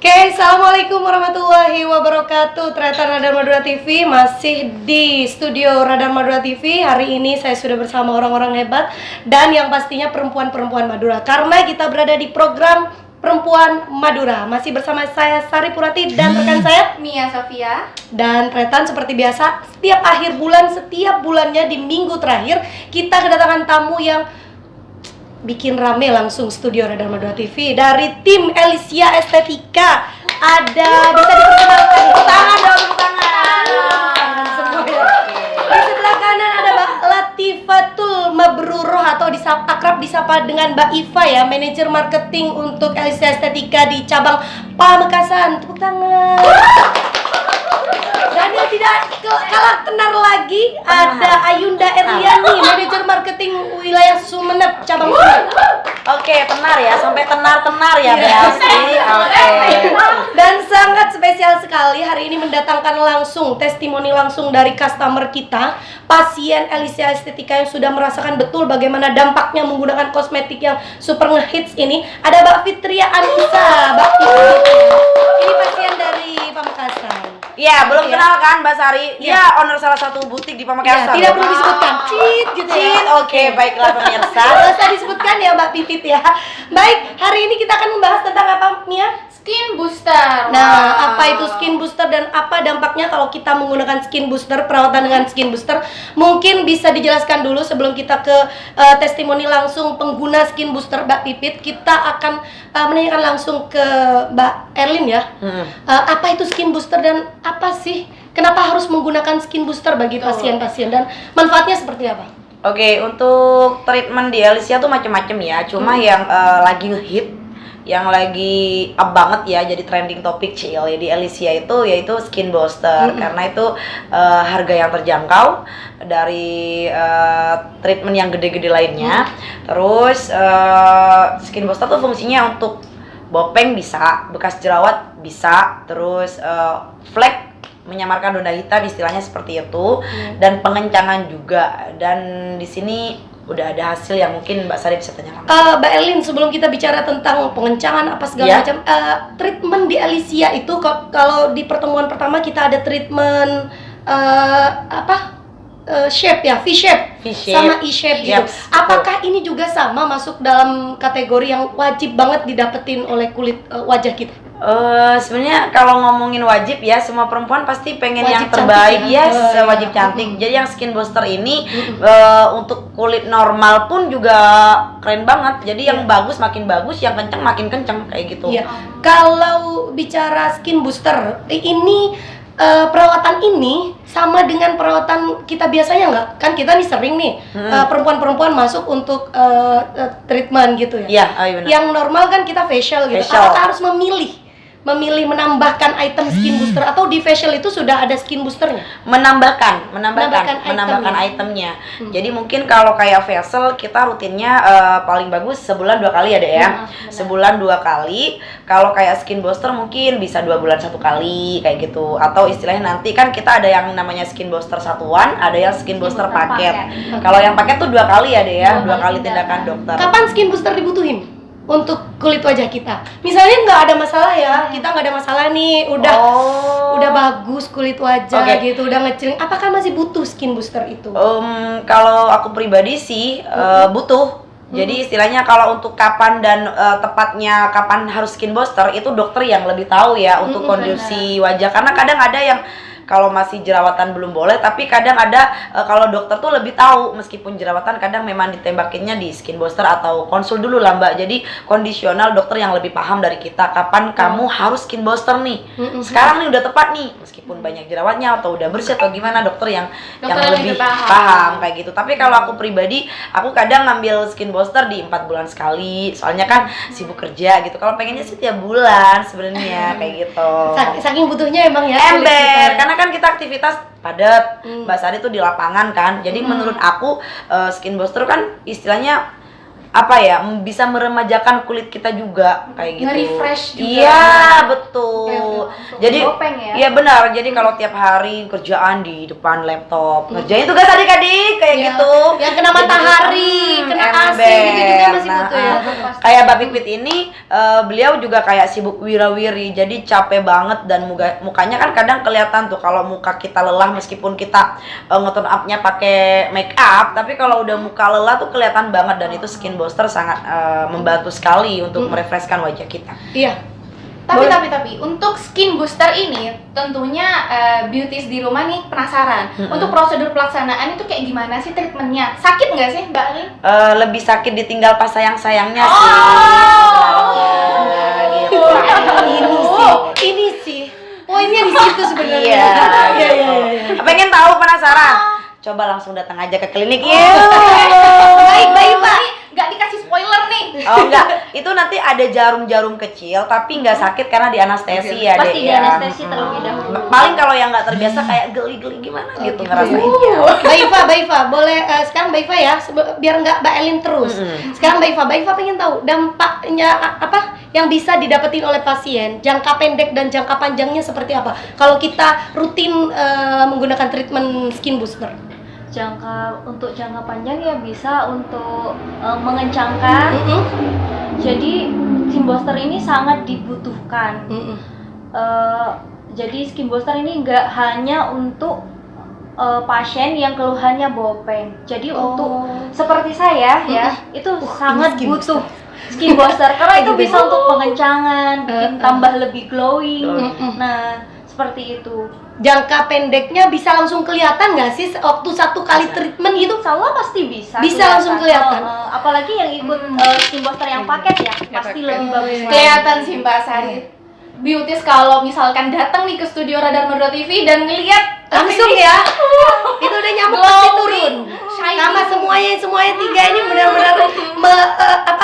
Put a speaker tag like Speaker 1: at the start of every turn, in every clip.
Speaker 1: Oke, assalamualaikum warahmatullahi wabarakatuh. Ternyata Radar Madura TV masih di studio Radar Madura TV. Hari ini saya sudah bersama orang-orang hebat dan yang pastinya perempuan-perempuan Madura. Karena kita berada di program Perempuan Madura. Masih bersama saya Sari Purati dan rekan saya
Speaker 2: Mia Sofia.
Speaker 1: Dan Tretan seperti biasa, setiap akhir bulan, setiap bulannya di minggu terakhir kita kedatangan tamu yang bikin rame langsung studio Radar Madura TV dari tim Elysia Estetika. Ada, bisa diperkenalkan, tepuk tangan dong, tepuk tangan. Di sebelah kanan ada Mbak Latifatul Mabruroh atau akrab disapa dengan Mbak Iva ya, manajer marketing untuk Elysia Estetika di cabang Pamekasan. Tepuk tangan. Dan yang tidak kalah tenar lagi ada Ayunda Erliani, manajer marketing wilayah Sumeneb, cabang Sumeneb.
Speaker 3: Oke, tenar ya, sampai tenar-tenar ya Belsi. Oke.
Speaker 1: Dan sangat spesial sekali hari ini mendatangkan langsung testimoni langsung dari customer kita, pasien Elysia Estetika yang sudah merasakan betul bagaimana dampaknya menggunakan kosmetik yang super ngehits ini. Ada Mbak Fitria Anissa, Mbak Fitria. Ini pasien dari Pamekasan.
Speaker 3: Ya, belum
Speaker 1: Ya.
Speaker 3: kenal kan Mbak Sari?
Speaker 1: Ya.
Speaker 3: Dia owner salah satu butik di
Speaker 1: Ya,
Speaker 3: Pamekasan.
Speaker 1: tidak perlu disebutkan. Cheat gitu ya.
Speaker 3: Cheat, oke, baiklah pemirsa.
Speaker 1: Tidak usah disebutkan ya Mbak Pipit ya. Baik, hari ini kita akan membahas tentang apa, Mia?
Speaker 2: Skin booster.
Speaker 1: Nah, apa itu skin booster dan apa dampaknya kalau kita menggunakan skin booster, perawatan dengan skin booster? Mungkin bisa dijelaskan dulu sebelum kita ke testimoni langsung pengguna skin booster Mbak Pipit. Kita akan menanyakan langsung ke Mbak Erlin ya. Apa itu skin booster dan apa sih? Kenapa harus menggunakan skin booster bagi pasien-pasien dan manfaatnya seperti apa?
Speaker 3: Oke, untuk treatment di Elysia tuh macam-macam ya. Cuma yang lagi hit, yang lagi up banget ya, jadi trending topik Cil ya di Elysia itu yaitu skin booster. Karena itu harga yang terjangkau dari treatment yang gede-gede lainnya. Terus skin booster tuh fungsinya untuk bopeng bisa, bekas jerawat bisa, terus flek, menyamarkan noda hitam istilahnya seperti itu, dan pengencangan juga. Dan di sini udah ada hasil yang mungkin Mbak Sari bisa tanya langsung.
Speaker 1: Mbak Elin, sebelum kita bicara tentang pengencangan apa segala macam, treatment di Elysia itu kalau di pertemuan pertama kita ada treatment shape ya, V-shape sama E-shape gitu. Apakah ini juga sama masuk dalam kategori yang wajib banget didapetin oleh kulit wajah kita?
Speaker 3: Sebenarnya kalau ngomongin wajib ya, semua perempuan pasti pengen
Speaker 1: Wajib
Speaker 3: yang terbaik
Speaker 1: cantik
Speaker 3: ya, wajib cantik. Jadi yang skin booster ini untuk kulit normal pun juga keren banget. Jadi yang bagus makin bagus, yang kenceng makin kenceng kayak gitu.
Speaker 1: Iya. Kalau bicara skin booster, ini perawatan ini sama dengan perawatan kita biasanya nggak? Kan kita nih sering nih perempuan-perempuan masuk untuk treatment gitu ya.
Speaker 3: Iya, iya benar.
Speaker 1: Yang normal kan kita facial gitu.
Speaker 3: Facial.
Speaker 1: Apakah harus memilih menambahkan item skin booster atau di facial itu sudah ada skin boosternya?
Speaker 3: menambahkan
Speaker 1: Menambahkan
Speaker 3: itemnya. Jadi mungkin kalau kayak facial kita rutinnya paling bagus sebulan 2 kali ada ya. Sebulan 2 kali. Kalau kayak skin booster mungkin bisa 2 bulan 1 kali kayak gitu. Atau istilahnya nanti kan kita ada yang namanya skin booster satuan, ada yang skin booster paket. Kalau yang paket tuh 2 kali ada ya, 2 kali tindakan dokter.
Speaker 1: Kapan skin booster dibutuhin untuk kulit wajah kita? Misalnya nggak ada masalah ya, kita nggak ada masalah nih, udah bagus kulit wajah gitu, udah ngeciling. Apakah masih butuh skin booster itu?
Speaker 3: Kalau aku pribadi sih butuh. Jadi istilahnya kalau untuk kapan dan tepatnya kapan harus skin booster itu dokter yang lebih tahu ya untuk kondisi wajah. Karena kadang ada yang kalau masih jerawatan belum boleh, tapi kadang ada kalau dokter tuh lebih tahu, meskipun jerawatan kadang memang ditembakinnya di skin booster atau konsul dulu lah Mbak. Jadi kondisional dokter yang lebih paham dari kita kapan kamu harus skin booster nih. Sekarang nih udah tepat nih, meskipun banyak jerawatnya atau udah bersih atau gimana, dokter yang lebih paham kayak gitu. Tapi kalau aku pribadi, aku kadang ngambil skin booster di 4 bulan sekali, soalnya kan sibuk kerja gitu. Kalau pengennya sih tiap bulan sebenarnya kayak gitu.
Speaker 1: Saking butuhnya emang ya.
Speaker 3: Ember, karena kan kita aktivitas padat, Mbak Sari tuh di lapangan kan. Jadi menurut aku skin booster kan istilahnya apa ya, bisa meremajakan kulit kita juga kayak gitu.
Speaker 2: Nge-refresh juga.
Speaker 3: Iya, betul. Jadi
Speaker 2: Bopeng ya?
Speaker 3: iya benar. Jadi kalau tiap hari kerjaan di depan laptop, ngerjain tugas adik-adik kayak
Speaker 1: Ya,
Speaker 3: gitu.
Speaker 1: yang kena matahari, kena AC gitu juga masih butuh ya.
Speaker 3: Kayak Mbak Pipit ini beliau juga kayak sibuk wirawiri. Jadi capek banget dan mukanya kan kadang kelihatan tuh kalau muka kita lelah meskipun kita nge-tone up-nya pakai make up, tapi kalau udah muka lelah tuh kelihatan banget dan itu skin booster sangat membantu sekali untuk merefreshkan wajah kita.
Speaker 1: Iya.
Speaker 2: Tapi untuk skin booster ini tentunya beauties di rumah nih penasaran. Untuk prosedur pelaksanaan itu kayak gimana sih treatmentnya? Sakit nggak sih Mbak Lin?
Speaker 3: Lebih sakit ditinggal pas sayang-sayangnya sih. Gitu.
Speaker 1: Ini sih. Poinnya di situ sebenarnya.
Speaker 3: Iya.
Speaker 1: Iya.
Speaker 3: Pengen tahu, penasaran? Coba langsung datang aja ke klinik yuk.
Speaker 1: Baik, Pak.
Speaker 2: Nggak dikasih spoiler nih.
Speaker 3: Oh enggak, itu nanti ada jarum-jarum kecil tapi nggak sakit karena di anestesi ya deh.
Speaker 4: Pasti di anestesi terlebih dahulu.
Speaker 3: Paling kalau yang nggak terbiasa kayak geli-geli gimana gitu ngerasainnya.
Speaker 1: Mbak Iva, boleh sekarang Mbak Iva ya, biar nggak Mbak Elin terus. Sekarang Mbak Iva pengen tahu dampaknya apa yang bisa didapetin oleh pasien, jangka pendek dan jangka panjangnya seperti apa kalau kita rutin menggunakan treatment skin booster.
Speaker 4: Untuk jangka panjang ya bisa untuk mengencangkan. Jadi skin booster ini sangat dibutuhkan. Jadi skin booster ini nggak hanya untuk pasien yang keluhannya bopeng. Jadi untuk seperti saya ya itu sangat
Speaker 1: skin
Speaker 4: butuh skin booster karena itu bisa untuk pengencangan, bikin tambah lebih glowing. Nah seperti itu.
Speaker 1: Jangka pendeknya bisa langsung kelihatan nggak sih waktu satu kali treatment gitu?
Speaker 4: Insya Allah pasti bisa.
Speaker 1: Langsung kelihatan.
Speaker 4: Apalagi yang ikut skin booster yang paket ya, pasti lebih bagus.
Speaker 2: Kelihatan sih Mbak Sari. Beauties kalau misalkan datang nih ke studio Radar Merdu TV dan ngelihat
Speaker 1: Langsung ya. Itu udah nyamuk pasti turun. Sama semuanya tiga ini benar-benar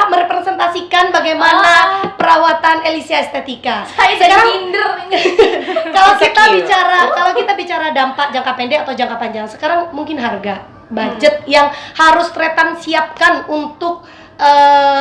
Speaker 1: merepresentasikan bagaimana perawatan Elysia Estetika.
Speaker 2: Saya jadi minder.
Speaker 1: Kalau kita bicara dampak jangka pendek atau jangka panjang, sekarang mungkin harga, budget yang harus Tretan siapkan untuk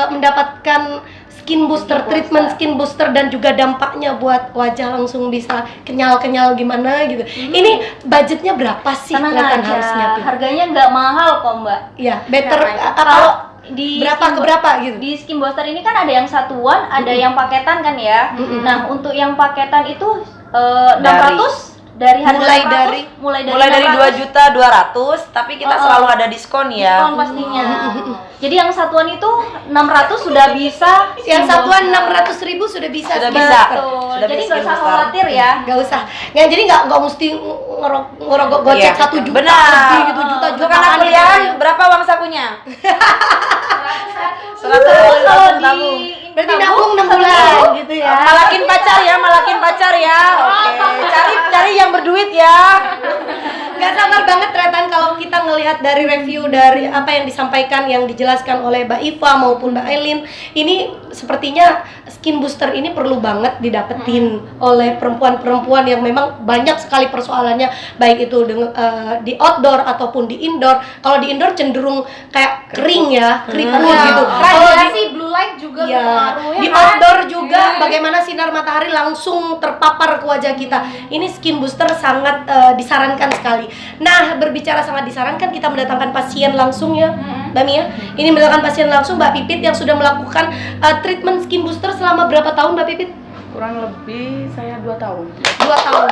Speaker 1: mendapatkan treatment skin booster dan juga dampaknya buat wajah langsung bisa kenyal-kenyal gimana gitu. Ini budgetnya berapa sih Tretan harus nyiapin?
Speaker 4: Harganya nggak mahal kok Mbak.
Speaker 1: Iya, better
Speaker 4: Kalau di
Speaker 1: berapa ke berapa gitu?
Speaker 4: Di skin booster ini kan ada yang satuan, ada yang paketan kan ya. Nah, untuk yang paketan itu 600 dari harga
Speaker 3: mulai dari 2.200.000, tapi kita selalu ada diskon ya.
Speaker 4: Diskon pastinya. Jadi yang satuan itu 600 sudah bisa.
Speaker 1: Yang satuan 600.000 sudah bisa.
Speaker 3: Sudah bisa.
Speaker 4: Jadi nggak usah khawatir ya.
Speaker 1: Nggak usah. Jadi nggak mesti ngerogok gocek 1 juta lebih gitu, juta-juta.
Speaker 3: Untuk anak kuliahan berapa uang sakunya? 100.
Speaker 1: Berarti nabung 6 bulan gitu ya.
Speaker 3: Malakin pacar ya. Oke. Cari yang berduit ya.
Speaker 1: Gak sabar banget Tretan kalau kita ngelihat dari review dari apa yang disampaikan, yang dijelaskan oleh Mbak Iva maupun Mbak Elin. Ini sepertinya skin booster ini perlu banget didapetin oleh perempuan-perempuan yang memang banyak sekali persoalannya, baik itu di outdoor ataupun di indoor. Kalau di indoor cenderung kayak kering ya, keriput gitu.
Speaker 2: Radiasi blue light juga berpengaruh ya.
Speaker 1: Di outdoor juga bagaimana sinar matahari langsung terpapar ke wajah kita. Ini skin booster sangat disarankan sekali. Nah, berbicara sangat disarankan, kita mendatangkan pasien langsung ya, Mbak Mia. Ini mendatangkan pasien langsung Mbak Pipit yang sudah melakukan treatment skin booster selama berapa tahun Mbak Pipit?
Speaker 5: Kurang lebih saya 2 tahun.
Speaker 1: 2 tahun.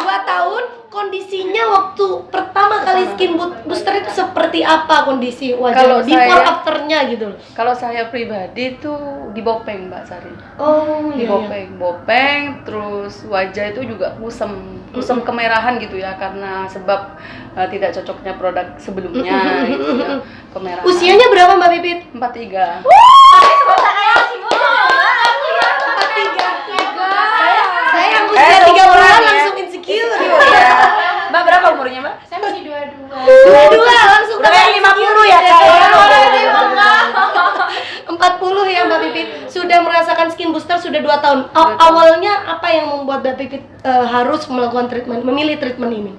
Speaker 1: 2 tahun. Kondisinya waktu pertama kali skin booster itu seperti apa kondisi wajah?
Speaker 5: Kalau
Speaker 1: Before
Speaker 5: saya-
Speaker 1: afternya gitu loh.
Speaker 5: Kalau saya pribadi tuh di Bopeng Mbak Sari.
Speaker 1: Oh
Speaker 5: Di Bopeng, terus wajah itu juga kusem kemerahan gitu ya, karena sebab tidak cocoknya produk sebelumnya gitu ya, kemerahan.
Speaker 1: Usianya berapa Mbak Pipit?
Speaker 5: 43.
Speaker 1: Saya yang usia 30-an langsung insecure.
Speaker 3: Ya. Mbak berapa umurnya, Mbak?
Speaker 2: Saya masih 22.
Speaker 1: 22 langsung
Speaker 3: Udah kayak 50 ya, Kak.
Speaker 1: 40 ya Mbak Pipit. Sudah merasakan skin booster sudah 2 tahun. Awalnya apa yang membuat Mbak Pipit harus melakukan memilih treatment ini?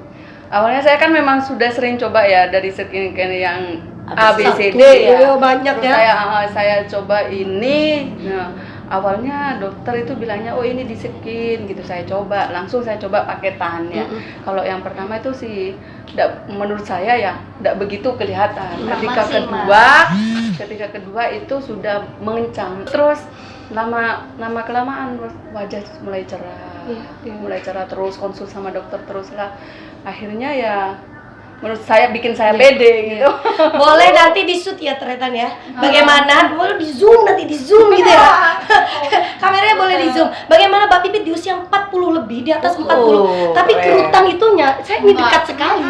Speaker 5: Awalnya saya kan memang sudah sering coba ya dari skincare yang ABCD
Speaker 1: Iya,
Speaker 5: ya.
Speaker 1: banyak
Speaker 5: Terus
Speaker 1: ya.
Speaker 5: saya coba ini. Nah, awalnya dokter itu bilangnya oh ini di skin gitu. Saya coba, langsung saya coba paketan ya. Kalau yang pertama itu sih menurut saya ya tidak begitu kelihatan. Ketika kedua itu sudah mengencang. Terus lama kelamaan wajah mulai cerah. Mulai cerah, terus konsul sama dokter terus lah. Akhirnya ya menurut saya bikin saya pede gitu.
Speaker 1: Boleh nanti di shoot ya Tretan ya. Bagaimana? Boleh di zoom nanti di zoom gitu ya. Kameranya boleh di zoom. Bagaimana Mbak Pipit di usia 40 lebih, di atas 40. Tapi
Speaker 3: keren.
Speaker 1: kerutan itu saya ini dekat sekali.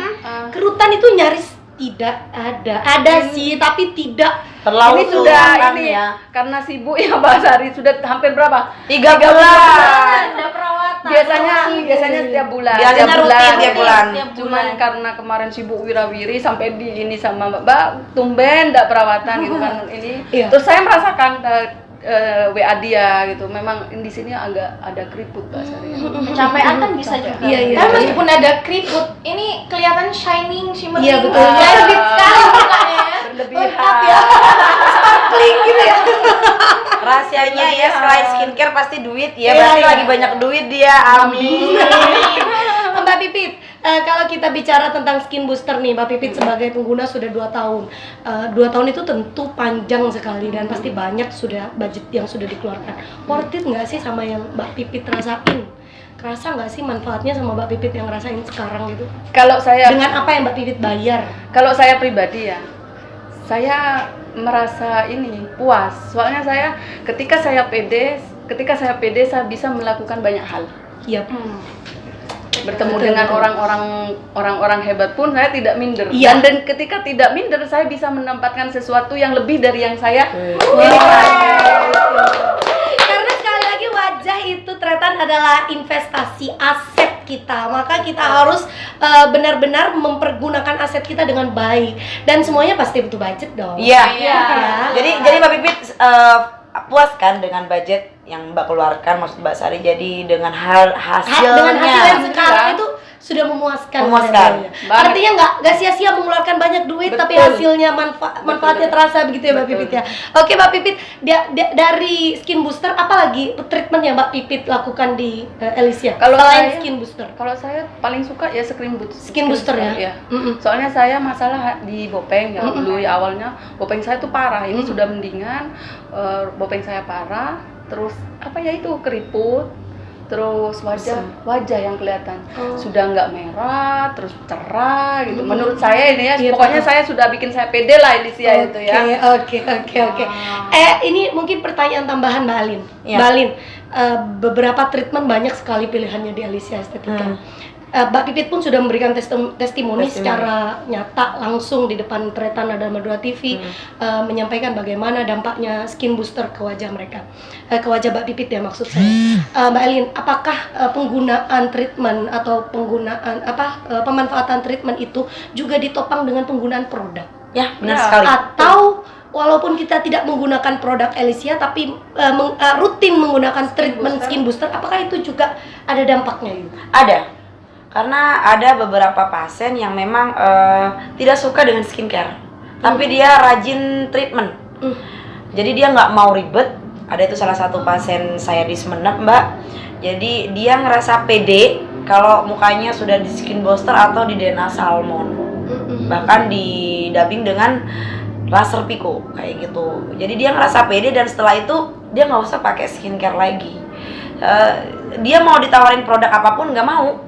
Speaker 1: Kerutan itu nyaris tidak ada. Ada sih, tapi tidak
Speaker 3: Terlalu
Speaker 5: Ini sudah
Speaker 3: kelihatan
Speaker 5: ini
Speaker 3: ya.
Speaker 5: karena sibuk ya Mbak Sari sudah hampir berapa?
Speaker 3: 3 bulan.
Speaker 4: Ada perawatan.
Speaker 5: Biasanya setiap bulan.
Speaker 3: Biasanya rutin tiap bulan.
Speaker 5: Cuman karena kemarin sibuk wirawiri sampai di ini sama Mbak tumben enggak perawatan gitu kan ini.
Speaker 1: Iya.
Speaker 5: Terus saya merasakan WA dia gitu. Memang di sini agak ada keriput Mbak Sari.
Speaker 4: Kecapean kan bisa juga.
Speaker 1: Iya.
Speaker 2: Tapi meskipun ada keriput, ini kelihatan shining, shimmering.
Speaker 1: Iya, betul.
Speaker 2: Lebih sekali mukanya.
Speaker 5: Berlebihan.
Speaker 1: sparkling gitu ya.
Speaker 3: Rahasianya ya selain skincare pasti duit ya.
Speaker 1: Iya,
Speaker 3: Berarti
Speaker 1: iya.
Speaker 3: lagi banyak duit dia. Amin.
Speaker 1: Mbak Pipit, kalau kita bicara tentang skin booster nih, Mbak Pipit sebagai pengguna sudah 2 tahun. 2 tahun itu tentu panjang sekali dan pasti banyak sudah budget yang sudah dikeluarkan. Worth it nggak sih sama yang Mbak Pipit rasain? Kerasa nggak sih manfaatnya sama Mbak Pipit yang rasain sekarang gitu?
Speaker 5: Kalau saya
Speaker 1: Dengan apa yang Mbak Pipit bayar?
Speaker 5: Kalau saya pribadi ya, saya merasa ini puas. Soalnya ketika saya pede, saya bisa melakukan banyak hal.
Speaker 1: Iya.
Speaker 5: Bertemu
Speaker 1: Betul,
Speaker 5: dengan
Speaker 1: betul.
Speaker 5: orang-orang hebat pun saya tidak minder.
Speaker 1: Iya.
Speaker 5: Dan ketika tidak minder, saya bisa menempatkan sesuatu yang lebih dari yang saya
Speaker 1: Karena sekali lagi wajah itu Tretan adalah investasi aset kita, maka kita harus benar-benar mempergunakan aset kita dengan baik dan semuanya pasti butuh budget dong.
Speaker 3: Iya.
Speaker 1: Ya.
Speaker 3: Jadi Mbak Pipit puas kan dengan budget yang Mbak keluarkan, maksud Mbak Sari, jadi dengan hasilnya.
Speaker 1: Dengan hasil yang sekarang itu sudah memuaskan.
Speaker 3: Memuaskan.
Speaker 1: Banget. Artinya nggak sia-sia mengeluarkan banyak duit, tapi
Speaker 5: Betul.
Speaker 1: hasilnya manfaatnya terasa begitu ya Mbak Pipit ya. Oke Mbak Pipit, dari skin booster apalagi treatment yang Mbak Pipit lakukan di Elysia?
Speaker 5: Kalau
Speaker 1: selain
Speaker 5: saya-
Speaker 1: skin booster.
Speaker 5: Kalau saya paling suka ya
Speaker 1: Skin booster ya?
Speaker 5: Iya.
Speaker 1: Mm-mm.
Speaker 5: Soalnya saya masalah di bopeng ya dulu ya awalnya bopeng saya tuh parah. Ini sudah mendingan. Bopeng saya parah. Terus apa ya itu keriput. Terus wajah yang kelihatan sudah nggak merah, terus cerah gitu. Menurut saya ini ya,
Speaker 1: Iya,
Speaker 5: pokoknya
Speaker 1: betul.
Speaker 5: saya sudah bikin saya pede lah di Elysia itu ya.
Speaker 1: Oke. Ini mungkin pertanyaan tambahan Mbak Alin.
Speaker 3: Iya.
Speaker 1: Mbak Alin, beberapa treatment banyak sekali pilihannya di Elysia Estetika. Mbak Pipit pun sudah memberikan testimoni secara nyata langsung di depan Tretan ada Madura TV menyampaikan bagaimana dampaknya skin booster ke wajah mereka, ke wajah Mbak Pipit ya maksud saya. Mbak Alin, apakah penggunaan treatment atau pemanfaatan treatment itu juga ditopang dengan penggunaan produk?
Speaker 3: Ya, benar
Speaker 5: Ya.
Speaker 3: sekali.
Speaker 1: Atau walaupun kita tidak menggunakan produk Elysia tapi rutin menggunakan treatment skin booster, apakah itu juga ada dampaknya Yu?
Speaker 3: Ada. Karena ada beberapa pasien yang memang tidak suka dengan skincare, tapi dia rajin treatment. Jadi dia nggak mau ribet. Ada itu salah satu pasien saya di Semenep, Mbak. Jadi dia ngerasa pede kalau mukanya sudah di skin booster atau di Dena Salmon. Bahkan di dubbing dengan laser Pico kayak gitu. Jadi dia ngerasa pede dan setelah itu dia nggak usah pakai skincare lagi. Dia mau ditawarin produk apapun nggak mau.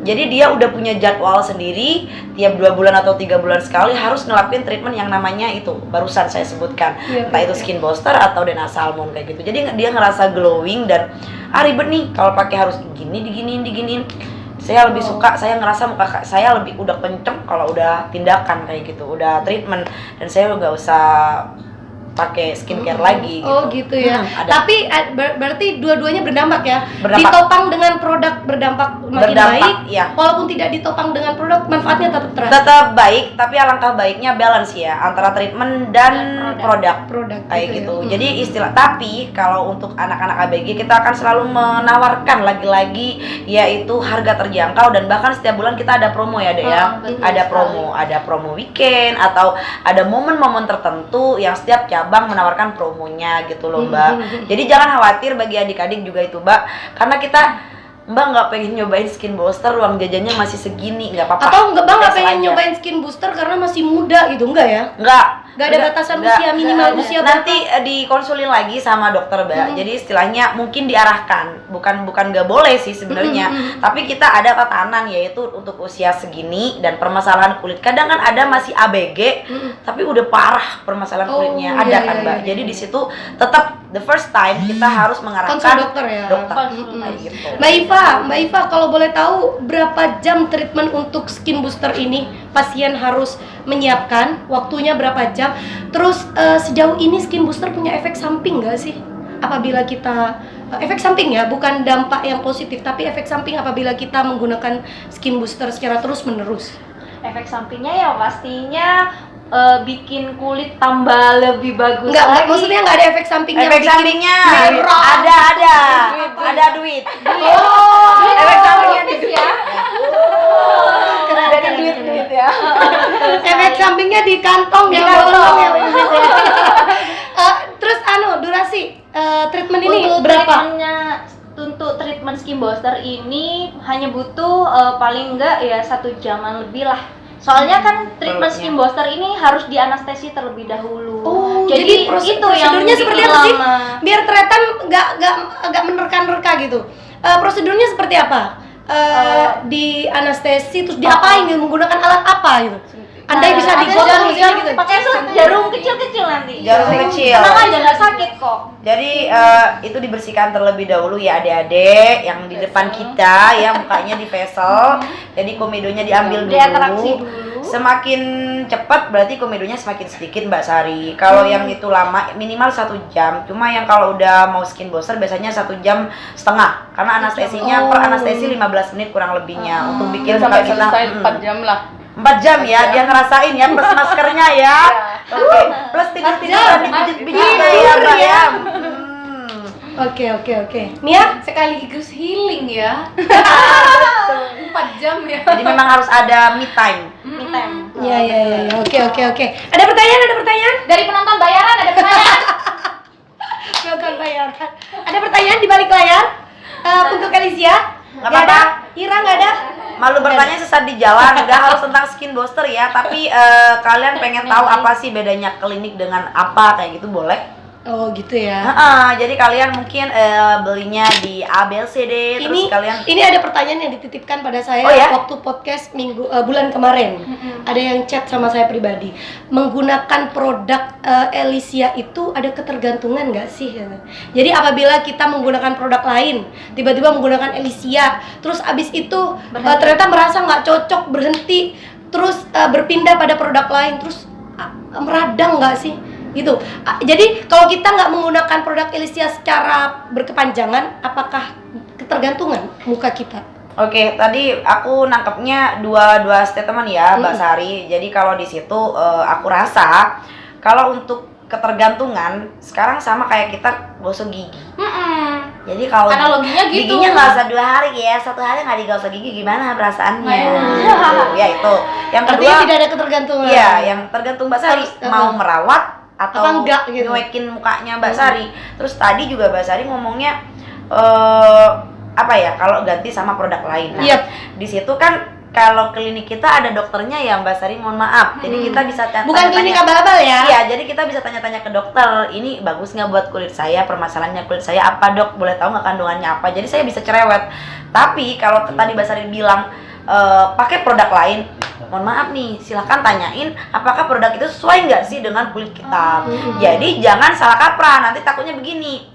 Speaker 3: Jadi dia udah punya jadwal sendiri, tiap 2 bulan atau 3 bulan sekali harus ngelakuin treatment yang namanya itu barusan saya sebutkan, entah itu skin booster atau Dena Salmon kayak gitu. Jadi dia ngerasa glowing dan ribet nih kalau pakai harus diginiin. Saya lebih suka, saya ngerasa muka saya lebih udah kenceng kalau udah tindakan kayak gitu, udah treatment, dan saya nggak usah pakai skincare lagi gitu.
Speaker 1: Oh gitu ya.
Speaker 3: Ada.
Speaker 1: Tapi berarti dua-duanya berdampak ya.
Speaker 3: Berdampak.
Speaker 1: Ditopang dengan produk berdampak makin
Speaker 3: Berdampak,
Speaker 1: baik.
Speaker 3: iya.
Speaker 1: Walaupun tidak ditopang dengan produk, manfaatnya tetap terasa.
Speaker 3: Tetap baik, tapi alangkah baiknya balance ya antara treatment dan produk. Kayak
Speaker 1: gitu
Speaker 3: gitu.
Speaker 1: ya.
Speaker 3: Jadi istilah, tapi kalau untuk anak-anak ABG kita akan selalu menawarkan lagi-lagi yaitu harga terjangkau, dan bahkan setiap bulan kita ada promo ya, Dek ya. Ada promo weekend atau ada momen-momen tertentu yang setiap cabang menawarkan promonya gitu loh, Mbak. Jadi jangan khawatir bagi adik-adik juga itu, Mbak. Karena kita Mbak nggak pengen nyobain skin booster, uang jajannya masih segini, nggak apa-apa.
Speaker 1: Atau Mbak nggak
Speaker 3: Tes
Speaker 1: pengen
Speaker 3: aja.
Speaker 1: nyobain skin booster karena masih muda gitu, enggak ya? Nggak ada batasan
Speaker 3: Nggak.
Speaker 1: usia, minimal usia
Speaker 3: Nanti dikonsulin lagi sama dokter, Mbak. Jadi istilahnya mungkin diarahkan, bukan nggak boleh sih sebenarnya. Tapi kita ada tatanan yaitu untuk usia segini dan permasalahan kulit. Kadang kan ada masih ABG, tapi udah parah permasalahan kulitnya. Ada
Speaker 1: iya,
Speaker 3: kan,
Speaker 1: iya,
Speaker 3: Mbak.
Speaker 1: iya.
Speaker 3: Jadi di situ tetap the first time kita harus mengarahkan
Speaker 1: Konsul dokter ya.
Speaker 3: Kayak gitu.
Speaker 1: Mbak Iva, kalau boleh tahu berapa jam treatment untuk skin booster ini pasien harus menyiapkan, waktunya berapa jam? Terus sejauh ini skin booster punya efek samping nggak sih? Apabila kita efek samping ya, bukan dampak yang positif, tapi efek samping apabila kita menggunakan skin booster secara terus menerus.
Speaker 4: Efek sampingnya ya pastinya bikin kulit tambah lebih bagus
Speaker 1: Enggak,
Speaker 4: lagi.
Speaker 1: maksudnya nggak ada efek samping yang
Speaker 3: Efek
Speaker 1: bikin
Speaker 3: sampingnya
Speaker 1: merah.
Speaker 3: ada duit.
Speaker 4: Efek sampingnya tips ya.
Speaker 1: Keren,
Speaker 4: Duit ya.
Speaker 1: efek sampingnya di kantong ya, bolong ya. Terus durasi treatment ini
Speaker 4: Untuk
Speaker 1: berapa?
Speaker 4: treatmentnya, untuk treatment skin booster ini hanya butuh paling enggak ya 1 jaman lebih lah. Soalnya kan treatment
Speaker 3: Produknya.
Speaker 4: skin booster ini harus dianestesi terlebih dahulu.
Speaker 1: Oh,
Speaker 4: jadi
Speaker 1: jadi
Speaker 4: itu yang
Speaker 1: prosedurnya seperti
Speaker 4: bikin
Speaker 1: apa sih?
Speaker 4: lama.
Speaker 1: Biar tretan nggak menerka-nerka gitu. Prosedurnya seperti apa? Di anestesi terus diapain gitu? Menggunakan alat apa gitu? Andai bisa
Speaker 4: Ada
Speaker 1: digotong
Speaker 4: jarum
Speaker 1: misalnya gitu.
Speaker 4: pakai jarum kecil-kecil nanti.
Speaker 3: Jarum kecil.
Speaker 4: Tenang aja, nggak sakit kok.
Speaker 3: Jadi itu dibersihkan terlebih dahulu ya adik-adik yang di depan kita ya, mukanya di facial. Jadi komedonya diambil
Speaker 4: Diatraksi
Speaker 3: dulu.
Speaker 4: dulu.
Speaker 3: Semakin cepat berarti komedonya semakin sedikit, Mbak Sari. Kalau yang itu lama minimal 1 jam. Cuma yang kalau udah mau skin booster biasanya 1,5 jam. Karena anestesinya per anestesi 15 menit kurang lebihnya untuk bikin muka
Speaker 5: sampai
Speaker 3: kita.
Speaker 5: selesai 4 jam lah.
Speaker 3: 4 jam ya, dia ngerasain ya plus maskernya ya. Oke, plus tidur-tiduran dipijit-pijit ya, Mbak ya.
Speaker 1: Oke. Mia?
Speaker 2: Sekaligus healing ya. 4 jam ya.
Speaker 3: Jadi memang harus ada me time.
Speaker 4: Me time.
Speaker 1: Ya. Oke. Ada pertanyaan?
Speaker 2: Dari penonton bayaran ada pertanyaan?
Speaker 1: Bukan bayaran. Ada pertanyaan di balik layar? Untuk Alicia?
Speaker 3: Nggak
Speaker 1: Nggak ada?
Speaker 3: apa-apa.
Speaker 1: Ira nggak ada?
Speaker 3: Malu bertanya sesat di jalan, nggak harus tentang skin booster ya, tapi kalian pengen tahu apa sih bedanya klinik dengan apa kayak gitu boleh?
Speaker 1: Oh gitu ya.
Speaker 3: Jadi kalian mungkin belinya di ABCD terus kalian
Speaker 1: Ini ada pertanyaan yang dititipkan pada saya
Speaker 3: Oh, ya?
Speaker 1: waktu podcast bulan kemarin. Ada yang chat sama saya pribadi. Menggunakan produk Alicia itu ada ketergantungan nggak sih? Jadi apabila kita menggunakan produk lain, tiba-tiba menggunakan Alicia, terus abis itu ternyata merasa nggak cocok, berhenti, terus berpindah pada produk lain, terus meradang nggak sih? Gitu. Jadi kalau kita nggak menggunakan produk Alicia secara berkepanjangan, apakah ketergantungan muka kita?
Speaker 3: Oke, tadi aku nangkepnya dua statement ya, Mbak Sari. Jadi kalau di situ aku rasa kalau untuk ketergantungan sekarang sama kayak kita gosok gigi. Jadi kalau
Speaker 2: Analoginya gitu.
Speaker 3: giginya nggak usah 2 hari ya, 1 hari nggak digosok gigi gimana perasaannya? Ya itu. Yang kedua,
Speaker 1: Artinya tidak ada ketergantungan.
Speaker 3: iya, yang tergantung Mbak Sari mau merawat atau
Speaker 1: apa enggak gitu.
Speaker 3: nyuekin mukanya Mbak Sari. Terus tadi juga Mbak Sari ngomongnya apa ya, kalau ganti sama produk lain. Nah,
Speaker 1: Yep.
Speaker 3: di situ kan kalau klinik kita ada dokternya ya Mbak Sari, mohon maaf. Jadi kita bisa
Speaker 1: Bukan klinik abal-abal ya?
Speaker 3: Iya, jadi kita bisa tanya-tanya ke dokter, ini bagus nggak buat kulit saya, permasalahannya kulit saya apa dok, boleh tahu nggak kandungannya apa, jadi saya bisa cerewet. Tapi kalau tadi Mbak Sari bilang pakai produk lain, mohon maaf nih, silahkan tanyain apakah produk itu sesuai nggak sih dengan kulit kita. Jadi jangan salah kaprah, nanti takutnya begini,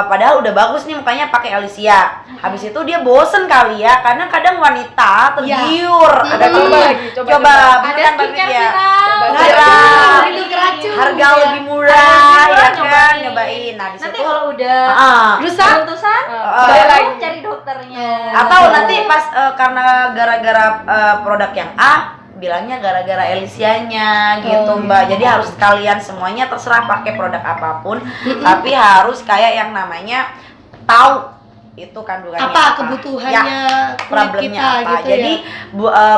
Speaker 3: padahal udah bagus nih mukanya pakai Alicia, habis itu dia bosen kali ya, karena kadang wanita tergiur. Ada
Speaker 5: Coba lagi, coba.
Speaker 3: coba
Speaker 2: Ada
Speaker 3: beneran Mbak
Speaker 2: skincare
Speaker 3: Vit ya.
Speaker 2: viral.
Speaker 3: Viral.
Speaker 1: Rindu keracunan.
Speaker 3: harga
Speaker 1: ya.
Speaker 3: lebih murah ya kan,
Speaker 4: nyobain.
Speaker 3: nyobain. Nah, di
Speaker 4: Nanti
Speaker 3: situ
Speaker 4: kalau udah
Speaker 1: Rusak?
Speaker 4: keputusan,
Speaker 3: bayar
Speaker 4: baru
Speaker 5: lagi.
Speaker 4: cari dokternya.
Speaker 3: atau nanti pas karena gara-gara produk yang A bilangnya gara-gara Elisianya gitu Mbak. Jadi harus kalian semuanya terserah pakai produk apapun, tapi harus kayak yang namanya tahu itu kandungannya
Speaker 1: Apa kebutuhannya kulit
Speaker 3: problemnya
Speaker 1: kita
Speaker 3: apa.
Speaker 1: gitu
Speaker 3: Jadi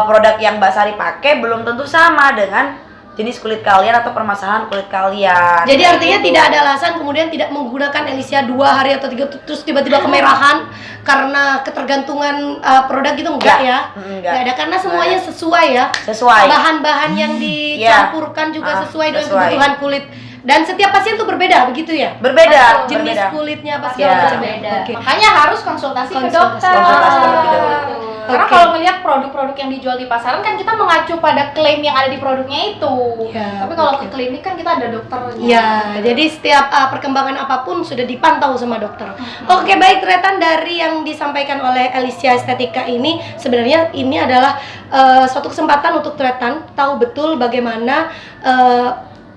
Speaker 3: produk yang Mbak Sari pakai belum tentu sama dengan jenis kulit kalian atau permasalahan kulit kalian.
Speaker 1: Jadi artinya tidak ada alasan kemudian tidak menggunakan Elisia 2 hari atau 3 terus tiba-tiba kemerahan karena ketergantungan produk gitu enggak ya?
Speaker 3: Enggak.
Speaker 1: Enggak ada karena semuanya sesuai ya.
Speaker 3: Sesuai.
Speaker 1: Bahan-bahan yang dicampurkan juga sesuai dengan
Speaker 3: sesuai.
Speaker 1: kebutuhan kulit. Dan setiap pasien tuh berbeda begitu ya?
Speaker 3: Berbeda,
Speaker 1: Jenis
Speaker 3: berbeda.
Speaker 1: kulitnya apa
Speaker 3: Iya.
Speaker 1: segala macam.
Speaker 4: Beda.
Speaker 1: Oke.
Speaker 2: Makanya harus konsultasi ke
Speaker 1: Konsultasi.
Speaker 2: dokter.
Speaker 3: Konsultasi terlebih dahulu.
Speaker 2: Karena
Speaker 1: Oke.
Speaker 2: kalau melihat produk-produk yang dijual di pasaran kan kita mengacu pada klaim yang ada di produknya itu.
Speaker 1: Ya,
Speaker 2: Tapi kalau
Speaker 1: oke.
Speaker 2: ke klinik kan kita ada dokternya.
Speaker 1: Ya, jadi setiap perkembangan apapun sudah dipantau sama dokter. Oke, baik Tretan, dari yang disampaikan oleh Elisia Estetika ini sebenarnya ini adalah suatu kesempatan untuk Tretan tahu betul bagaimana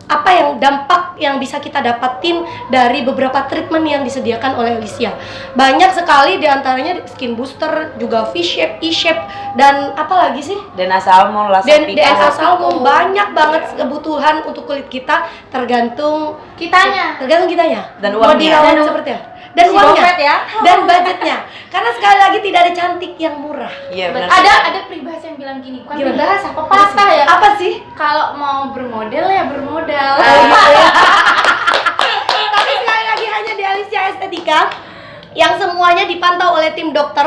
Speaker 1: apa yang dampak yang bisa kita dapatin dari beberapa treatment yang disediakan oleh Elisia. Banyak sekali diantaranya skin booster, juga V-shape, E-shape, dan apa lagi sih?
Speaker 3: DNA salmon, laser
Speaker 1: Dan
Speaker 3: pico.
Speaker 1: DNA salmon, banyak banget kebutuhan untuk kulit kita tergantung
Speaker 2: Kitanya.
Speaker 1: kitanya
Speaker 3: Dan
Speaker 1: mau
Speaker 3: uangnya.
Speaker 1: dirawat
Speaker 4: Dan
Speaker 1: seperti apa dan
Speaker 4: si
Speaker 1: uangnya
Speaker 4: dompet ya.
Speaker 1: dan budgetnya, karena sekali lagi tidak ada cantik yang murah.
Speaker 3: Iya benar.
Speaker 2: Ada peribahasa yang bilang gini, bukan
Speaker 1: Gimana?
Speaker 2: peribahasa, pepatah ya.
Speaker 1: Apa sih?
Speaker 2: Kalau mau bermodel ya bermodal.
Speaker 1: Tapi sekali lagi hanya di Elisia Estetika yang semuanya dipantau oleh tim dokter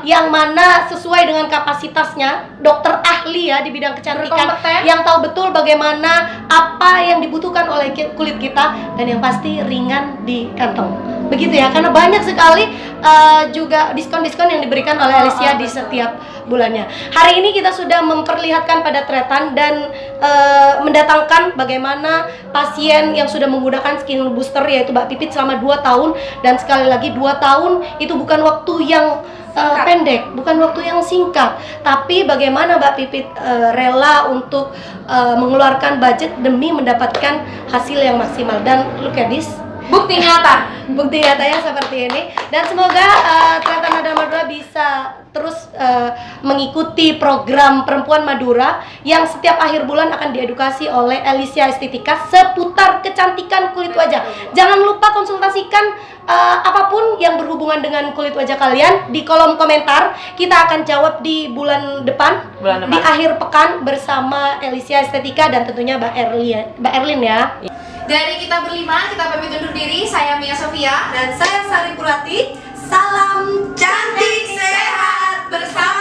Speaker 1: yang mana sesuai dengan kapasitasnya, dokter ahli ya di bidang kecantikan
Speaker 2: Berkompeten.
Speaker 1: yang tahu betul bagaimana apa yang dibutuhkan oleh kulit kita, dan yang pasti ringan di kantong. Begitu ya, karena banyak sekali juga diskon-diskon yang diberikan oleh Elisia di setiap bulannya. Hari ini kita sudah memperlihatkan pada Tretan dan mendatangkan bagaimana pasien yang sudah menggunakan skin booster yaitu Mbak Pipit selama 2 tahun, dan sekali lagi 2 tahun itu bukan waktu yang pendek, bukan waktu yang singkat, tapi bagaimana Mbak Pipit rela untuk mengeluarkan budget demi mendapatkan hasil yang maksimal. Dan look at this,
Speaker 2: Bukti nyata.
Speaker 1: bukti nyatanya seperti ini. Dan semoga Tretan Nada Madura bisa terus mengikuti program Perempuan Madura yang setiap akhir bulan akan diedukasi oleh Elisia Estetika seputar kecantikan kulit wajah. Jangan lupa konsultasikan apapun yang berhubungan dengan kulit wajah kalian di kolom komentar. Kita akan jawab di bulan depan, di akhir pekan bersama Elisia Estetika dan tentunya Mbak Erlin ya.
Speaker 2: Dari kita berlima, kita pamit undur diri. Saya Mia Sofia.
Speaker 1: Dan saya Sari Purati. Salam cantik sehat bersama